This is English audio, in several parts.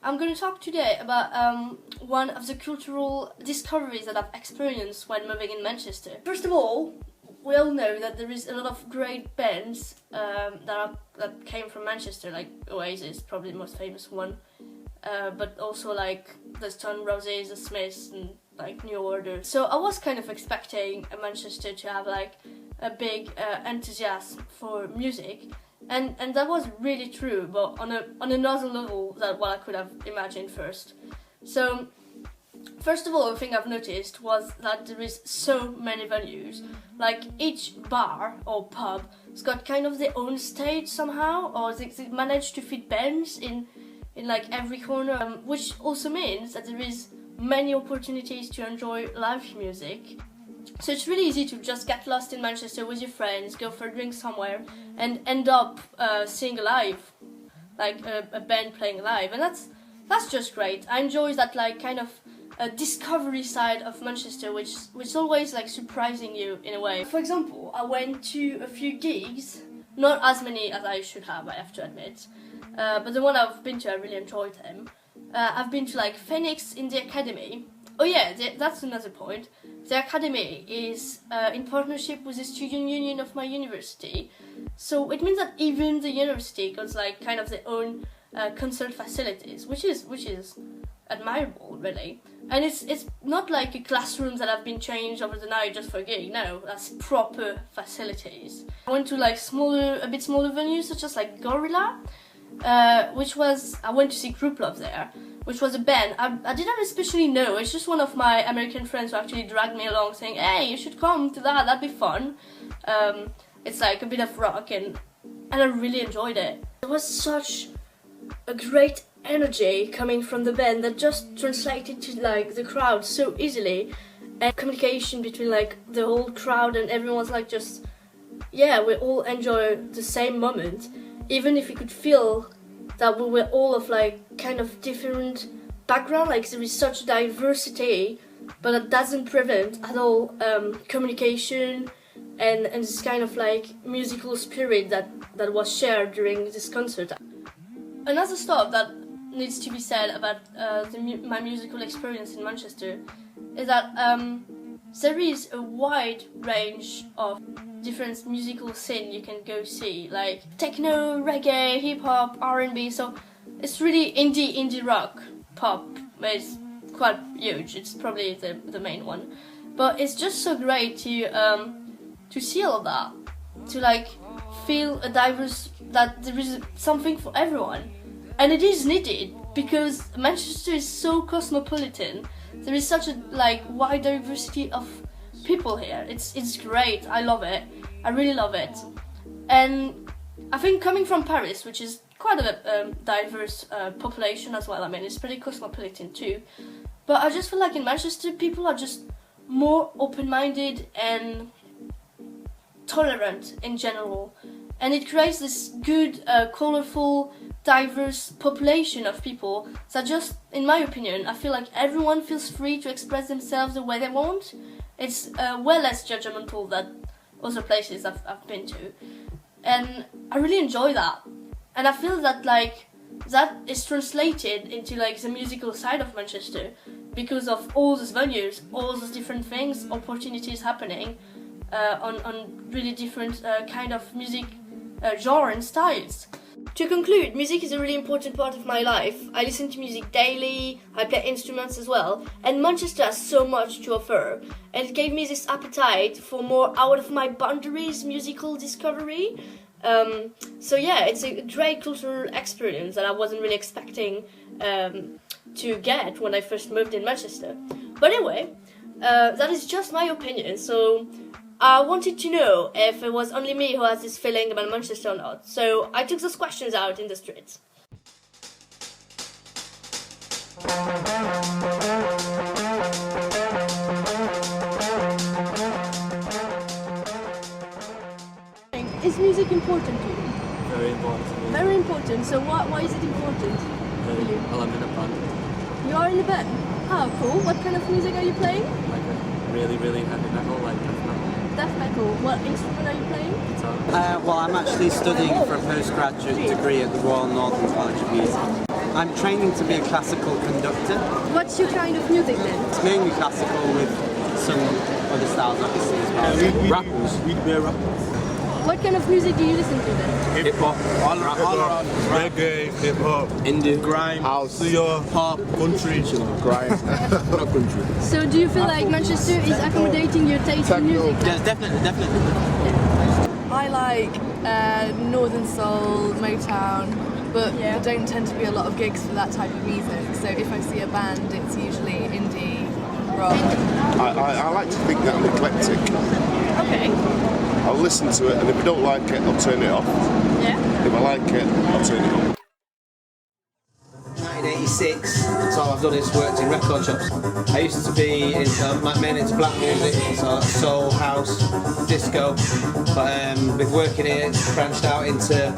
I'm going to talk today about one of the cultural discoveries that I've experienced when moving in Manchester. First of all, we all know that there is a lot of great bands that came from Manchester, like Oasis, probably the most famous one, but also like the Stone Roses, the Smiths, and like New Order. So I was kind of expecting Manchester to have like a big enthusiasm for music. And that was really true, but on another level than what I could have imagined first. So, first of all, the thing I've noticed was that there is so many venues. Like each bar or pub has got kind of their own stage somehow, or they manage to fit bands in like every corner, which also means that there is many opportunities to enjoy live music. So it's really easy to just get lost in Manchester with your friends, go for a drink somewhere, and end up seeing live, like a band playing live, and that's just great. I enjoy that like kind of discovery side of Manchester, which is always like surprising you in a way. For example, I went to a few gigs, not as many as I should have, I have to admit, but the one I've been to, I really enjoyed them. I've been to like Phoenix in the Academy. Oh yeah, that's another point. The Academy is in partnership with the student union of my university, so it means that even the university got like kind of their own concert facilities, which is admirable, really. And it's not like a classroom that have been changed over the night just for a gig. No, that's proper facilities. I went to like a bit smaller venues such as like Gorilla, I went to see Group Love there, which was a band I didn't especially know. It's just one of my American friends who actually dragged me along saying, hey, you should come to that'd be fun. It's like a bit of rock and I really enjoyed it. There was such a great energy coming from the band that just translated to like the crowd so easily, and communication between like the whole crowd and everyone's like just, yeah, we all enjoy the same moment, even if we could feel that we were all of like kind of different background, like there is such diversity, but that doesn't prevent at all communication and this kind of like musical spirit that was shared during this concert. Another stuff that needs to be said about my musical experience in Manchester is that there is a wide range of different musical scene you can go see, like techno, reggae, hip-hop, R&B, so it's really indie rock, pop is quite huge, it's probably the main one. But it's just so great to see all of that, to like feel that there is something for everyone. And it is needed, because Manchester is so cosmopolitan. There is such a like wide diversity of people here. It's great. I love it. I really love it. And I think coming from Paris, which is quite a diverse population as well. I mean, it's pretty cosmopolitan too. But I just feel like in Manchester, people are just more open-minded and tolerant in general. And it creates this good, colorful, diverse population of people that just, in my opinion, I feel like everyone feels free to express themselves the way they want. It's way less judgmental than other places I've been to. And I really enjoy that. And I feel that like that is translated into like the musical side of Manchester because of all these venues, all those different things, opportunities happening on really different kind of music genre and styles. To conclude, music is a really important part of my life. I listen to music daily, I play instruments as well, and Manchester has so much to offer. And it gave me this appetite for more out of my boundaries musical discovery. So yeah, it's a great cultural experience that I wasn't really expecting to get when I first moved in Manchester. But anyway, that is just my opinion, so I wanted to know if it was only me who has this feeling about Manchester or not, so I took those questions out in the streets. Is music important to you? Very important to me. Very important, so why is it important for you? Well, I'm in a band. You are in a band? Oh, cool. What kind of music are you playing? Like a really, really heavy metal, like death metal. Death metal. What instrument are you playing? Guitar. Well, I'm actually studying for a postgraduate degree at the Royal Northern College of Music. I'm training to be a classical conductor. What's your kind of music then? It's mainly classical with some other styles obviously as well. Rappers. We're rappers. What kind of music do you listen to then? Hip hop. All around. Reggae, hip hop, Indie. grime, House, pop, country, grime. Not country. So do you feel like Manchester is accommodating your taste in music? Yes, definitely. I like Northern Soul, Motown, but there don't tend to be a lot of gigs for that type of music. So if I see a band, it's usually indie, rock. I like to think that I'm eclectic. Okay. I'll listen to it, and if I don't like it, I'll turn it off. Yeah. If I like it, I'll turn it on. 1986, so all I've done is worked in record shops. I used to be mainly into black music, so soul, house, disco, but with working here it's branched out into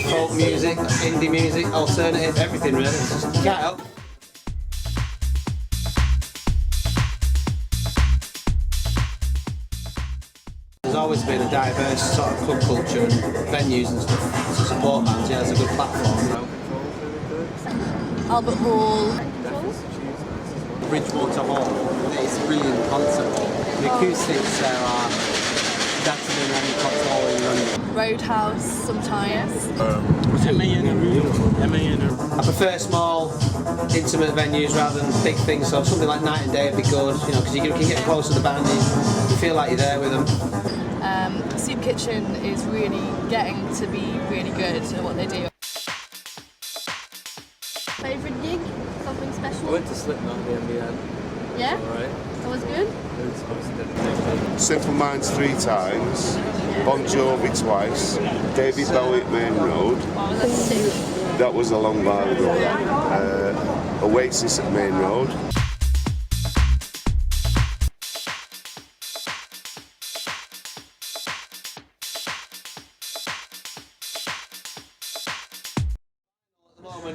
folk music, indie music, alternative, everything really. It's just, you can't help. There's always been a diverse sort of club culture and venues and stuff to support bands. Yeah, there's a good platform. Albert Hall. Bridgewater Hall. It's a brilliant concert. The acoustics there are better than any concert hall in London. Roadhouse sometimes. I prefer small, intimate venues rather than big things. So something like Night and Day would be good, you know, because you can get close to the band. You feel like you're there with them. Soup Kitchen is really getting to be really good at what they do. Favorite gig? Something I special? went to Slipknot in the MBN. Yeah? Alright. That was good? It was good. Simple Minds 3 times, Bon Jovi twice, David Bowie at Main Road. That's sick. That was a long while ago. Oasis at Main Road.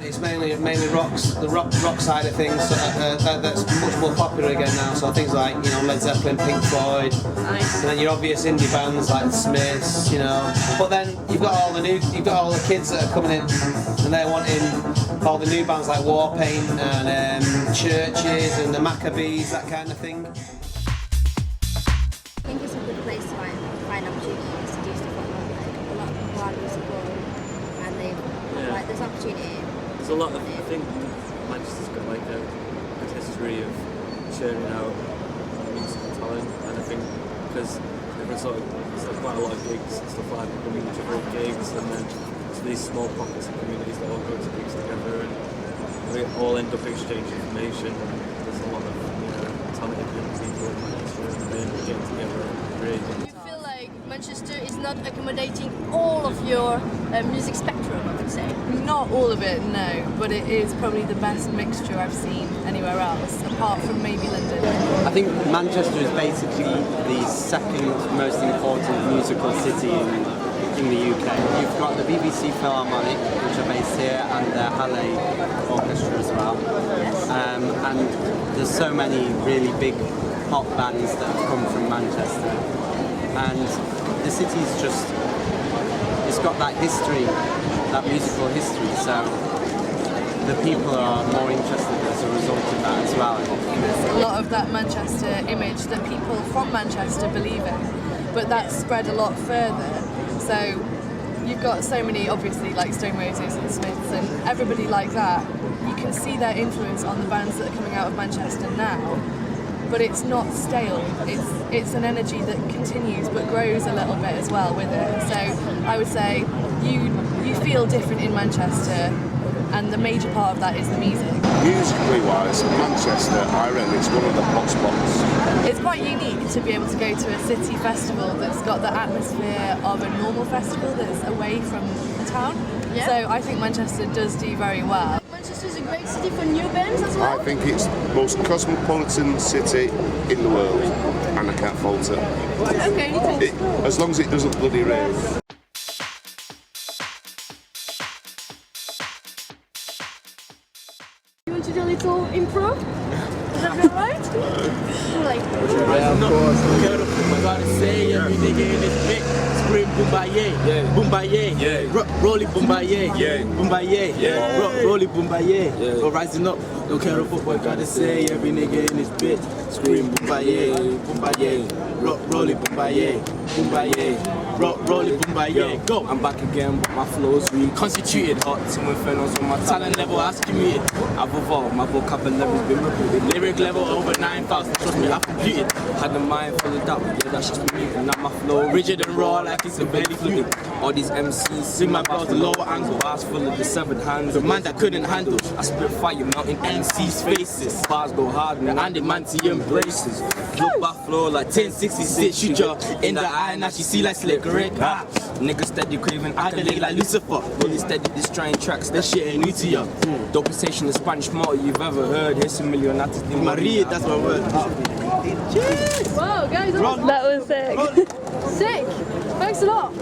It's mainly rocks, the rock side of things that's much more popular again now. So things like, you know, Led Zeppelin, Pink Floyd, Nice. and then your obvious indie bands like the Smiths, you know. But then you've got all the kids that are coming in, and they're wanting all the new bands like Warpaint and Churches and the Maccabees, that kind of thing. I think it's a good place to find opportunities to do stuff like that. Like, a lot of people are musical and like there's opportunity. There's a lot of, I think Manchester's got like a good history of churning out musical talent, and I think because there's quite a lot of gigs and stuff like that, coming to big gigs, and then there's these small pockets of communities that all go to gigs together, and we all end up exchanging information. And there's a lot of talented young people in Manchester, and they end up getting together and creating. Do you feel like Manchester is not accommodating all of your music spectrum, I would say? Not all of it, no, but it is probably the best mixture I've seen anywhere else, apart from maybe London. I think Manchester is basically the second most important musical city in the UK. You've got the BBC Philharmonic, which are based here, and the Halle Orchestra as well. And there's so many really big pop bands that have come from Manchester. And the city's it's got that history, that musical history, so the people are more interested as a result of that as well. There's a lot of that Manchester image that people from Manchester believe in, but that's spread a lot further. So you've got so many, obviously, like Stone Roses and Smiths and everybody like that. You can see their influence on the bands that are coming out of Manchester now, but it's not stale. It's an energy that continues but grows a little bit as well with it. So I would say you feel different in Manchester, and the major part of that is the music. Musically wise, Manchester, I reckon it's one of the hot spots. It's quite unique to be able to go to a city festival that's got the atmosphere of a normal festival that's away from the town. Yeah. So I think Manchester does do very well. Manchester is a great city for new bands as well. I think it's the most cosmopolitan city in the world, and I can't fault it. Okay. As long as it doesn't bloody rain. You want to do a little improv? alright? Like, Yeah, of course. I gotta say, every nigga in this bitch scream Boombaye, Boombaye, Rolly Boombaye, Boombaye, Rolly Boombaye. Go rising up, don't care about what I gotta say, every nigga in this bitch scream Boombaye, Boombaye, Rolly Boombaye, Boombaye, Rolly Boombaye. Go. I'm back again, but my flow's reconstituted. Hot team with fellows on my talent level, accumulated. I've evolved, my vocabulary's been rebooted. Lyric level over 9,000, trust me, I've computed. Had the mind full of doubt, yeah, that's just me. And now my flow rigid and raw like it's a belly fluid. All these MCs sing my bars, the lower angle. Bars full of the severed hands, the man that couldn't handle. I spit fire, melting MC's faces. Bars go hard, and the man to embraces. Look back flow like 1066, shoot ya in the eye, now she see like Slick Rick. Niggas steady craving accolade like Lucifer. Really steady destroying tracks, that shit ain't new to ya. Dopest station in Spanish motto you've ever heard. Here's a million artists in Maria, that's my word. Wow, guys, that was sick. Sick. Thanks a lot.